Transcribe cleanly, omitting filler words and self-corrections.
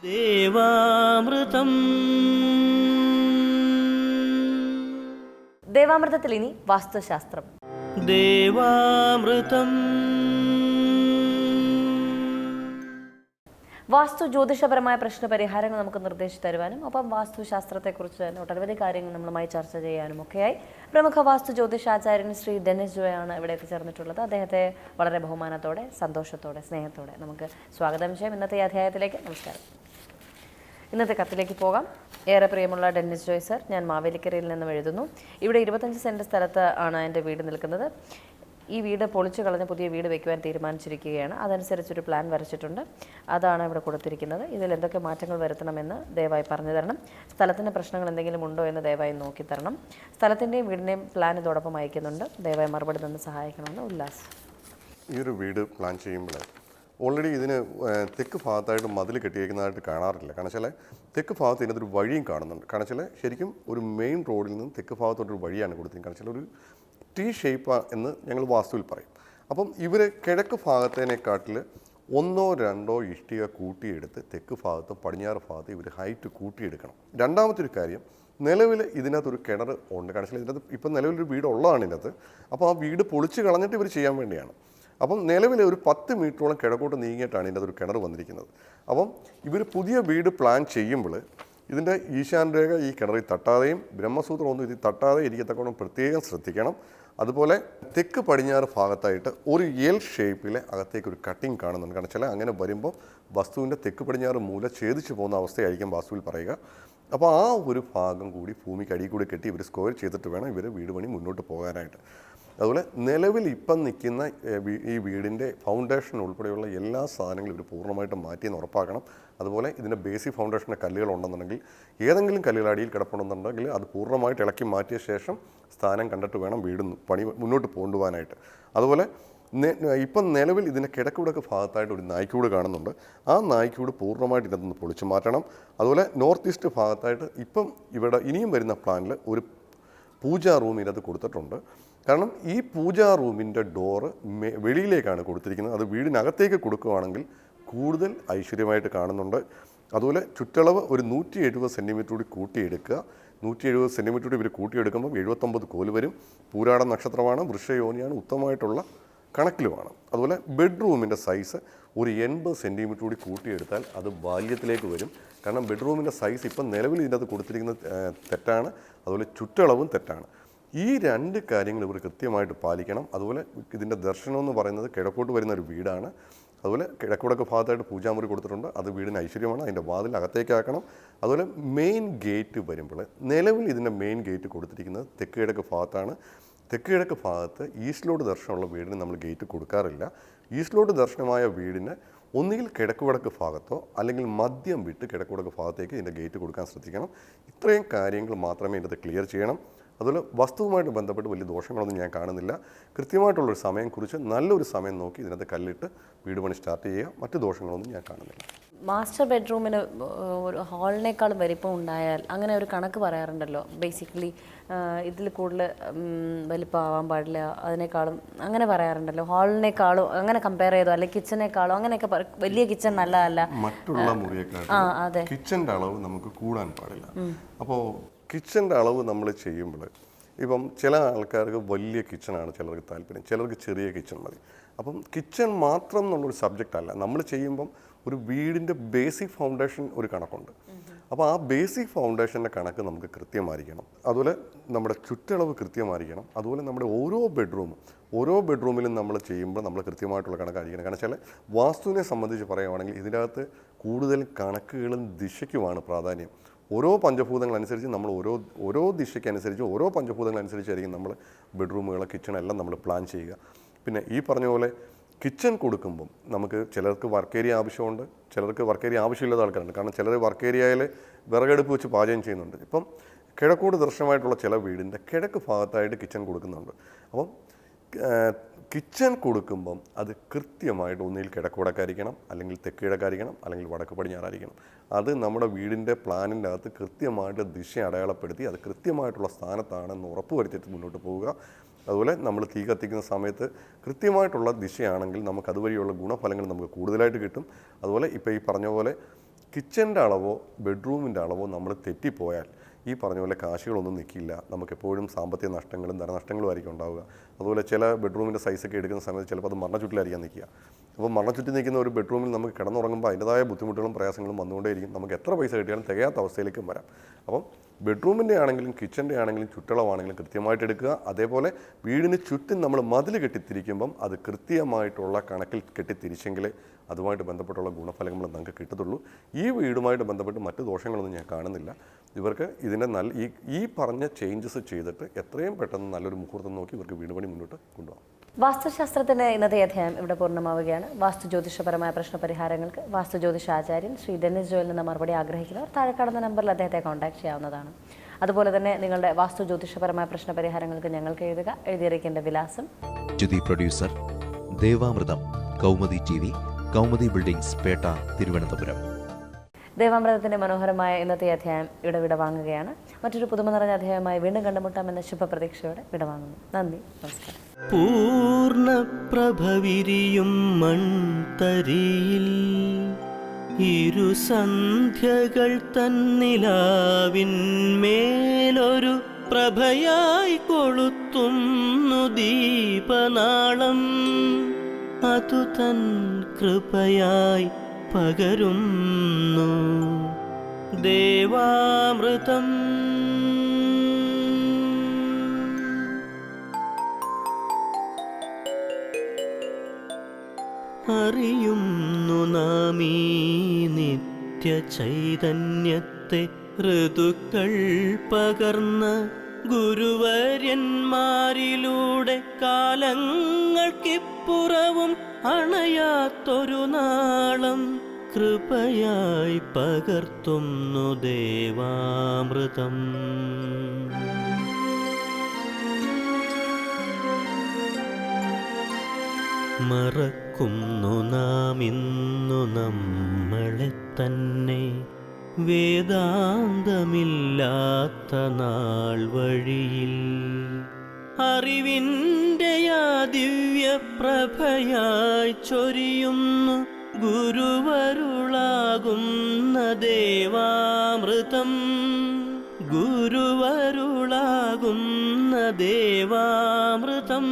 ദേവാമൃതം. ദേവാമൃതത്തിൽ ഇനി വാസ്തുശാസ്ത്രം. ദേവാമൃതം. വാസ്തു ജ്യോതിഷപരമായ പ്രശ്ന പരിഹാരങ്ങൾ നമുക്ക് നിർദ്ദേശിച്ചു തരുവാനും ഒപ്പം വാസ്തുശാസ്ത്രത്തെക്കുറിച്ച് തന്നെ ഒട്ടനവധി കാര്യങ്ങൾ നമ്മളുമായി ചർച്ച ചെയ്യാനും ഒക്കെയായി പ്രമുഖ വാസ്തു ജ്യോതിഷാചാര്യൻ ശ്രീ ഡെന്നിസ് ജോയാണ് ഇവിടെ എത്തിച്ചേർന്നിട്ടുള്ളത്. അദ്ദേഹത്തെ വളരെ ബഹുമാനത്തോടെ, സന്തോഷത്തോടെ, സ്നേഹത്തോടെ നമുക്ക് സ്വാഗതം ചെയ്യാം ഇന്നത്തെ ഈ അധ്യായത്തിലേക്ക്. നമസ്കാരം. ഇന്നത്തെ കത്തിലേക്ക് പോകാം. ഏറെ പ്രിയമുള്ള ഡെന്നിസ് ജോയ് സർ, ഞാൻ മാവേലിക്കരയിൽ നിന്നും എഴുതുന്നു. ഇവിടെ 25 സെൻറ്റ് സ്ഥലത്ത് ആണ് എൻ്റെ വീട് നിൽക്കുന്നത്. ഈ വീട് പൊളിച്ചു കളഞ്ഞ് പുതിയ വീട് വയ്ക്കുവാൻ തീരുമാനിച്ചിരിക്കുകയാണ്. അതനുസരിച്ചൊരു പ്ലാൻ വരച്ചിട്ടുണ്ട്. അതാണ് ഇവിടെ കൊടുത്തിരിക്കുന്നത്. ഇതിൽ എന്തൊക്കെ മാറ്റങ്ങൾ വരുത്തണമെന്ന് ദയവായി പറഞ്ഞു തരണം. സ്ഥലത്തിൻ്റെ പ്രശ്നങ്ങൾ എന്തെങ്കിലും ഉണ്ടോ എന്ന് ദയവായി നോക്കി തരണം. സ്ഥലത്തിൻ്റെയും വീടിൻ്റെയും പ്ലാൻ ഇതോടൊപ്പം അയക്കുന്നുണ്ട്. ദയവായി മറുപടി തന്ന് സഹായിക്കണമെന്ന് ഉല്ലാസ്. ഈ ഒരു വീട് പ്ലാൻ ചെയ്യുമ്പോൾ ഓൾറെഡി ഇതിന് തെക്ക് ഭാഗത്തായിട്ട് മതിൽ കെട്ടിയിരിക്കുന്നതായിട്ട് കാണാറില്ല. കാരണം വെച്ചാൽ തെക്ക് ഭാഗത്ത് ഇതിനകത്തൊരു വഴിയും കാണുന്നുണ്ട്. കാരണം വെച്ചാൽ ശരിക്കും ഒരു മെയിൻ റോഡിൽ നിന്ന് തെക്ക് ഭാഗത്തോട്ടൊരു വഴിയാണ് കൊടുത്തിരിക്കുന്നത്. കാരണം വെച്ചാൽ ഒരു ടി ഷേപ്പ് എന്ന് ഞങ്ങൾ വാസ്തുവിൽ പറയും. അപ്പം ഇവർ കിഴക്ക് ഭാഗത്തേക്കാട്ടിൽ 1-2 ഇഷ്ടിക കൂട്ടിയെടുത്ത് തെക്ക് ഭാഗത്തും പടിഞ്ഞാറ് ഭാഗത്ത് ഇവർ ഹൈറ്റ് കൂട്ടിയെടുക്കണം. രണ്ടാമത്തെ ഒരു കാര്യം, നിലവിൽ ഇതിനകത്തൊരു കിണർ ഉണ്ട്. കാരണം വെച്ചാൽ ഇതിനകത്ത് ഇപ്പം നിലവിലൊരു വീട് ഉള്ളതാണ് ഇതിനകത്ത്. അപ്പോൾ ആ വീട് പൊളിച്ച് കളഞ്ഞിട്ട് ഇവർ ചെയ്യാൻ വേണ്ടിയാണ്. അപ്പം നിലവിൽ ഒരു 10 മീറ്ററോളം കിഴക്കോട്ട് നീങ്ങിയിട്ടാണ് ഇതിൻ്റെ ഒരു കിണർ വന്നിരിക്കുന്നത്. അപ്പം ഇവർ പുതിയ വീട് പ്ലാൻ ചെയ്യുമ്പോൾ ഇതിൻ്റെ ഈശാന രേഖ ഈ കിണറിൽ തട്ടാതെയും ബ്രഹ്മസൂത്രം ഒന്നും ഇതിൽ തട്ടാതെ ഇരിക്കത്തക്കോണം പ്രത്യേകം ശ്രദ്ധിക്കണം. അതുപോലെ തെക്ക് പടിഞ്ഞാറ് ഭാഗത്തായിട്ട് ഒരു എൽ ഷേപ്പിലെ അകത്തേക്ക് ഒരു കട്ടിങ് കാണുന്നുണ്ട്. കാരണം വെച്ചാൽ അങ്ങനെ വരുമ്പോൾ വസ്തുവിൻ്റെ തെക്ക് പടിഞ്ഞാറ് മൂല ഛേദിച്ച് പോകുന്ന അവസ്ഥയായിരിക്കും വാസ്തുവിൽ പറയുക. അപ്പോൾ ആ ഒരു ഭാഗം കൂടി ഭൂമിക്ക് അടിയിൽ കൂടി കെട്ടി ഇവർ സ്ക്വയർ ചെയ്തിട്ട് വേണം ഇവർ വീട് പണി മുന്നോട്ട് പോകാനായിട്ട്. അതുപോലെ നിലവിൽ ഇപ്പം നിൽക്കുന്ന ഈ വീടിൻ്റെ ഫൗണ്ടേഷൻ ഉൾപ്പെടെയുള്ള എല്ലാ സാധനങ്ങളും ഇവർ പൂർണ്ണമായിട്ടും മാറ്റിയെന്ന് ഉറപ്പാക്കണം. അതുപോലെ ഇതിൻ്റെ ബേസിക് ഫൗണ്ടേഷൻ്റെ കല്ലുകളുണ്ടെന്നുണ്ടെങ്കിൽ ഏതെങ്കിലും കല്ലുകൾ അടിയിൽ കിടപ്പുണ്ടെന്നുണ്ടെങ്കിൽ അത് പൂർണ്ണമായിട്ട് ഇളക്കി മാറ്റിയ ശേഷം സ്ഥാനം കണ്ടിട്ട് വേണം വീട് പണി മുന്നോട്ട് കൊണ്ടുപോകാനായിട്ട്. അതുപോലെ ഇപ്പം നിലവിൽ ഇതിൻ്റെ കിഴക്കുകിഴക്ക് ഭാഗത്തായിട്ട് ഒരു നായ്ക്കൂട് കാണുന്നുണ്ട്. ആ നായ്ക്കൂട് പൂർണ്ണമായിട്ട് ഇതിനകത്ത് പൊളിച്ചു മാറ്റണം. അതുപോലെ നോർത്ത് ഈസ്റ്റ് ഭാഗത്തായിട്ട് ഇപ്പം ഇവിടെ ഇനിയും വരുന്ന പ്ലാനിൽ ഒരു പൂജാ റൂം ഇതിനകത്ത് കൊടുത്തിട്ടുണ്ട്. കാരണം ഈ പൂജാ റൂമിൻ്റെ ഡോറ് വെളിയിലേക്കാണ് കൊടുത്തിരിക്കുന്നത്. അത് വീടിനകത്തേക്ക് കൊടുക്കുകയാണെങ്കിൽ കൂടുതൽ ഐശ്വര്യമായിട്ട് കാണുന്നുണ്ട്. അതുപോലെ ചുറ്റളവ് ഒരു 170 സെൻറ്റിമീറ്റർ കൂടി കൂട്ടിയെടുക്കുക. 170 സെൻറ്റിമീറ്റർ കൂടി ഇവർ കൂട്ടിയെടുക്കുമ്പോൾ 79 കോല് വരും. പൂരാട നക്ഷത്രമാണ്, വൃഷയോനിയാണ്, ഉത്തമമായിട്ടുള്ള കണക്കിലുമാണ്. അതുപോലെ ബെഡ്റൂമിൻ്റെ സൈസ് ഒരു 80 സെൻറ്റിമീറ്റർ കൂടി കൂട്ടിയെടുത്താൽ അത് ബാല്യത്തിലേക്ക് വരും. കാരണം ബെഡ്റൂമിൻ്റെ സൈസ് ഇപ്പം നിലവിൽ ഇതിനകത്ത് കൊടുത്തിരിക്കുന്നത് തെറ്റാണ്. അതുപോലെ ചുറ്റളവും തെറ്റാണ്. ഈ 2 കാര്യങ്ങൾ ഇവർ കൃത്യമായിട്ട് പാലിക്കണം. അതുപോലെ ഇതിൻ്റെ ദർശനം എന്ന് പറയുന്നത് കിഴക്കോട്ട് വരുന്ന ഒരു വീടാണ്. അതുപോലെ കിഴക്കുടക്ക് ഭാഗത്തായിട്ട് പൂജാമുറി കൊടുത്തിട്ടുണ്ട്. അത് വീടിന് ഐശ്വര്യമാണ്. അതിൻ്റെ വാതിൽ അകത്തേക്കാക്കണം. അതുപോലെ മെയിൻ ഗേറ്റ് വരുമ്പോൾ നിലവിൽ ഇതിൻ്റെ മെയിൻ ഗേറ്റ് കൊടുത്തിരിക്കുന്നത് തെക്ക് കിഴക്ക് ഭാഗത്താണ്. തെക്ക് കിഴക്ക് ഭാഗത്ത് ഈസ്റ്റിലോട്ട് ദർശനമുള്ള വീടിന് നമ്മൾ ഗേറ്റ് കൊടുക്കാറില്ല. ഈസ്റ്റിലോട്ട് ദർശനമായ വീടിന് ഒന്നുകിൽ കിഴക്കുവടക്ക് ഭാഗത്തോ അല്ലെങ്കിൽ മദ്യം വിട്ട് കിഴക്കുവടക്ക് ഭാഗത്തേക്ക് ഇതിൻ്റെ ഗേറ്റ് കൊടുക്കാൻ ശ്രദ്ധിക്കണം. ഇത്രയും കാര്യങ്ങൾ മാത്രമേ ഇതിനകത്ത് ക്ലിയർ ചെയ്യണം. അതുപോലെ വസ്തുവുമായിട്ട് ബന്ധപ്പെട്ട് വലിയ ദോഷങ്ങളൊന്നും ഞാൻ കാണുന്നില്ല. കൃത്യമായിട്ടുള്ളൊരു സമയം കുറിച്ച് നല്ലൊരു സമയം നോക്കി ഇതിനകത്ത് കല്ലിട്ട് വീട് പണി സ്റ്റാർട്ട് ചെയ്യുക. മറ്റു ദോഷങ്ങളൊന്നും ഞാൻ കാണുന്നില്ല. മാസ്റ്റർ ബെഡ്റൂമിന് ഒരു ഹാളിനേക്കാളും വലിപ്പം ഉണ്ടായാൽ അങ്ങനെ ഒരു കണക്ക് പറയാറുണ്ടല്ലോ. ബേസിക്കലി ഇതിൽ കൂടുതൽ വലിപ്പമാവാൻ പാടില്ല, അതിനേക്കാളും അങ്ങനെ പറയാറുണ്ടല്ലോ. ഹാളിനേക്കാളും അങ്ങനെ കമ്പയർ ചെയ്തോ അല്ലെങ്കിൽ കിച്ചനേക്കാളും അങ്ങനെയൊക്കെ വലിയ കിച്ചൺ നല്ലതല്ല, മറ്റുള്ള മുറിയേക്കാളും അതെ, കിച്ചൻ്റെ അളവ് നമുക്ക് കൂടാൻ പാടില്ല. അപ്പോൾ കിച്ചൻ്റെ അളവ് നമ്മൾ ചെയ്യുമ്പോൾ ഇപ്പം ചില ആൾക്കാർക്ക് വലിയ കിച്ചണാണ് ചിലർക്ക് താല്പര്യം, ചിലർക്ക് ചെറിയ കിച്ചൺ മതി. അപ്പം കിച്ചൺ മാത്രം എന്നുള്ളൊരു സബ്ജക്റ്റ് അല്ല. നമ്മൾ ചെയ്യുമ്പം ഒരു വീടിൻ്റെ ബേസിക് ഫൗണ്ടേഷൻ ഒരു കണക്കുണ്ട്. അപ്പോൾ ആ ബേസിക് ഫൗണ്ടേഷൻ്റെ കണക്ക് നമുക്ക് കൃത്യമായിരിക്കണം. അതുപോലെ നമ്മുടെ ചുറ്റളവ് കൃത്യമായിരിക്കണം. അതുപോലെ നമ്മുടെ ഓരോ ബെഡ്റൂമിലും നമ്മൾ ചെയ്യുമ്പോൾ നമ്മൾ കൃത്യമായിട്ടുള്ള കണക്കായിരിക്കണം. കാരണം വെച്ചാൽ വാസ്തുവിനെ സംബന്ധിച്ച് പറയുകയാണെങ്കിൽ ഇതിനകത്ത് കൂടുതൽ കണക്കുകളും ദിശയ്ക്കുമാണ് പ്രാധാന്യം. ഓരോ പഞ്ചഭൂതങ്ങളനുസരിച്ച് നമ്മൾ ഓരോ ദിശയ്ക്കനുസരിച്ച് ഓരോ പഞ്ചഭൂതങ്ങളനുസരിച്ചായിരിക്കും നമ്മൾ ബെഡ്റൂമുകൾ കിച്ചണെല്ലാം നമ്മൾ പ്ലാൻ ചെയ്യുക. പിന്നെ ഈ പറഞ്ഞ പോലെ കിച്ചൺ കൊടുക്കുമ്പം നമുക്ക് ചിലർക്ക് വർക്ക് ഏരിയ ആവശ്യമുണ്ട്, ചിലർക്ക് വർക്ക് ഏരിയ ആവശ്യമില്ലാത്ത ആൾക്കാരുണ്ട്. കാരണം ചിലർ വർക്ക് ഏരിയയിൽ വിറകടുപ്പ് വെച്ച് പാചകം ചെയ്യുന്നുണ്ട്. ഇപ്പം കിഴക്കോട് ദർശനമായിട്ടുള്ള ചില വീടിൻ്റെ കിഴക്ക് ഭാഗത്തായിട്ട് കിച്ചൺ കൊടുക്കുന്നുണ്ട്. അപ്പം കിച്ചൺ കൊടുക്കുമ്പം അത് കൃത്യമായിട്ട് ഒന്നിൽ കിഴക്കുവടക്കായിരിക്കണം, അല്ലെങ്കിൽ തെക്ക് കിഴക്കായിരിക്കണം, അല്ലെങ്കിൽ വടക്ക് പടിഞ്ഞാറായിരിക്കണം. അത് നമ്മുടെ വീടിൻ്റെ പ്ലാനിൻ്റെ അകത്ത് കൃത്യമായിട്ട് ദിശ അടയാളപ്പെടുത്തി അത് കൃത്യമായിട്ടുള്ള സ്ഥാനത്താണെന്ന് ഉറപ്പ് വരുത്തിയിട്ട് മുന്നോട്ട് പോവുക. അതുപോലെ നമ്മൾ തീ കത്തിക്കുന്ന സമയത്ത് കൃത്യമായിട്ടുള്ള ദിശയാണെങ്കിൽ നമുക്ക് അതുവഴിയുള്ള ഗുണഫലങ്ങൾ നമുക്ക് കൂടുതലായിട്ട് കിട്ടും. അതുപോലെ ഇപ്പോൾ ഈ പറഞ്ഞ പോലെ കിച്ചൻ്റെ അളവോ ബെഡ്റൂമിൻ്റെ അളവോ നമ്മൾ തെറ്റിപ്പോയാൽ ഈ പറഞ്ഞ പോലെ കാശുകളൊന്നും നിൽക്കില്ല. നമുക്കെപ്പോഴും സാമ്പത്തിക നഷ്ടങ്ങളും ധനനഷ്ടങ്ങളും ആയിരിക്കും ഉണ്ടാവുക. അതുപോലെ ചില ബെഡ്റൂമിൻ്റെ സൈസൊക്കെ എടുക്കുന്ന സമയത്ത് ചിലപ്പോൾ അത് മരണച്ചുറ്റിലായിരിക്കാം നിൽക്കുക. അപ്പോൾ മരണച്ചുറ്റി നിൽക്കുന്ന ഒരു ബെഡ്റൂമിൽ നമുക്ക് കിടന്നുറങ്ങുമ്പോൾ അതിൻ്റെതായ ബുദ്ധിമുട്ടുകളും പ്രയാസങ്ങളും വന്നുകൊണ്ടേയിരിക്കും. നമുക്ക് എത്ര പൈസ കിട്ടിയാലും തികയാത്ത അവസ്ഥയിലേക്കും വരാം. അപ്പം ബെഡ്റൂമിൻ്റെ ആണെങ്കിലും കിച്ചൻ്റെ ആണെങ്കിലും ചുറ്റളവാണെങ്കിലും കൃത്യമായിട്ട് എടുക്കുക. അതേപോലെ വീടിന് ചുറ്റും നമ്മൾ മതിൽ കെട്ടിത്തിരിക്കുമ്പം അത് കൃത്യമായിട്ടുള്ള കണക്കിൽ കെട്ടിത്തിരിച്ചെങ്കിലേ അതുമായിട്ട് ബന്ധപ്പെട്ടുള്ള ഗുണഫലങ്ങൾ നമുക്ക് കിട്ടത്തുള്ളൂ. ഈ വീടുമായിട്ട് ബന്ധപ്പെട്ട് മറ്റ് ദോഷങ്ങളൊന്നും ഞാൻ കാണുന്നില്ല. ഇവർക്ക് ഇതിൻ്റെ ഈ പറഞ്ഞ ചേഞ്ചസ് ചെയ്തിട്ട് എത്രയും പെട്ടെന്ന് നല്ലൊരു മുഹൂർത്തം നോക്കി ഇവർക്ക് വീട് പണി മുന്നോട്ട് കൊണ്ടുപോകാം. വാസ്തുശാസ്ത്രത്തിൻ്റെ ഇന്നത്തെ അധ്യായം ഇവിടെ പൂർണ്ണമാവുകയാണ്. വാസ്തു ജ്യോതിഷപരമായ പ്രശ്നപരിഹാരങ്ങൾക്ക് വാസ്തു ജ്യോതിഷാചാര്യൻ ശ്രീ ഡെന്നിസ് ജോയിൽ നിന്ന് മറുപടി ആഗ്രഹിക്കുന്നവർ താഴെ കാണുന്ന നമ്പറിൽ അദ്ദേഹത്തെ കോൺടാക്ട് ചെയ്യാവുന്നതാണ്. അതുപോലെ തന്നെ നിങ്ങളുടെ വാസ്തു ജ്യോതിഷപരമായ പ്രശ്നപരിഹാരങ്ങൾക്ക് ഞങ്ങൾക്ക് എഴുതിയിരിക്കേണ്ട വിലാസം: Jyothi producer, Devamritham, Kaumudi TV, Kaumudi buildings, Pettah, Thiruvananthapuram. ദേവാമൃതത്തിൻ്റെ മനോഹരമായ ഇന്നത്തെ അധ്യായം ഇവിടെ വിടവാങ്ങുകയാണ്. മറ്റൊരു പുതുമ നിറഞ്ഞ അധ്യായമായി വീണ്ടും കണ്ടുമുട്ടാമെന്ന ശുഭപ്രതീക്ഷയോടെ വിടവാങ്ങുന്നു. നന്ദി, നമസ്കാരം. പൂർണ്ണപ്രഭവിരിയും മൺതരിയിൽ ഇരുസന്ധ്യകൾ തന്നിലാവിന്മേലൊരു പ്രഭയായി കൊളുത്തുന്നു ദീപനാളം. അതു തൻ കൃപയായി പകരുന്നു ദേവാമൃതം. അറിയുന്നു നാം ഈ നിത്യ ചൈതന്യത്തെ ഋതുക്കൾ പകർന്ന ഗുരുവര്യന്മാരിലൂടെ കാലങ്ങൾക്കിപ്പുറവും അണയാത്തൊരു നാളം കൃപയായി പകർത്തുന്നു ദേവാമൃതം. മറക്കുന്നു നാം ഇന്നു നമ്മളെ തന്നെ വേദാന്തമില്ലാത്ത നാൾ വഴിയിൽ. അറിവിൻ്റെ ആ ദിവ്യപ്രഭയായി ചൊരിയുന്നു ഗുരുവരുളാകുന്ന ദേവാമൃതം. ഗുരുവരുളാകുന്ന ദേവാമൃതം.